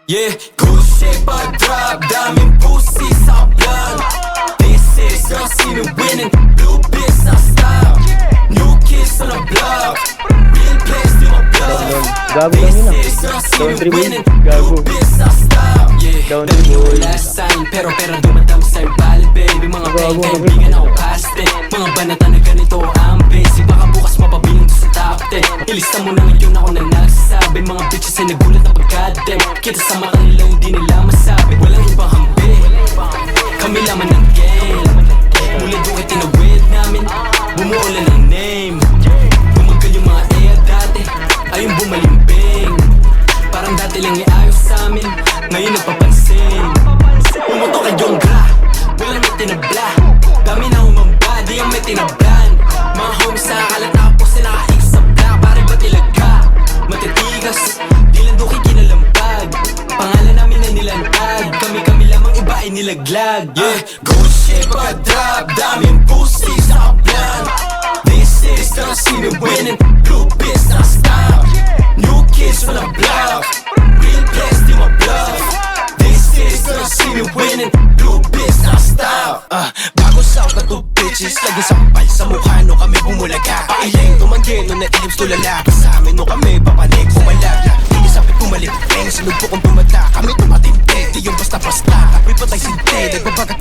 Yeah, good shit but drop, daming pussy sa blunt. This is your scene winning, blue biz na stop. New kids on the block, real place to my block. Gago This lang yun is your scene Country boy. winning, Gago. blue biz na stop. Yeah, Country dami boy. ko last sign, pero dumadam sa'yo bali baby. Mga Gago, kaibigan ako paste, mga banata na ganito ang basic. Baka bukas mapabilang to sa top 10. Ilista mo na ngayon ako na nagsasabi. Mga bitches ay nagulat na pagkadem. Kita sa mata nila hindi nila masabi. Walang ibang hambi, kami laman ng game. Mula doon ay tinawid namin, bumuo lang ng name. Bumagal yung mga eya dati, ayun bumalimbing. Parang dati lang iayos sa amin, ngayon nagpapansin. Umuto kayong gra, walang may tinabla. Dami na umamba, di ang may tinablan. Mga homies na akalat na po sila nakaig sa black. Pare ba tilaga, matitigas, di lang doon kinalampag. Pangalan namin na nilantag, kami lamang iba ay nilaglag. Yeah, good shit but drop, daming pussy sa blunt. This is the scene winning, blue biz na stop. New kids on the block, real place di my bluff. This is the scene winning, blue biz na stop. Bago sound na to bitches, lagi sampal sa mukha no kami bumulaga. Pailing tumanggi no na ilims tulala. Sa amin no kami papanig kumalaga. Hindi sapit pumalipeng, sinugpo kong bumata. Kami tumatindi, di yung basta-basta. Ako'y patay sinte, nagbabagat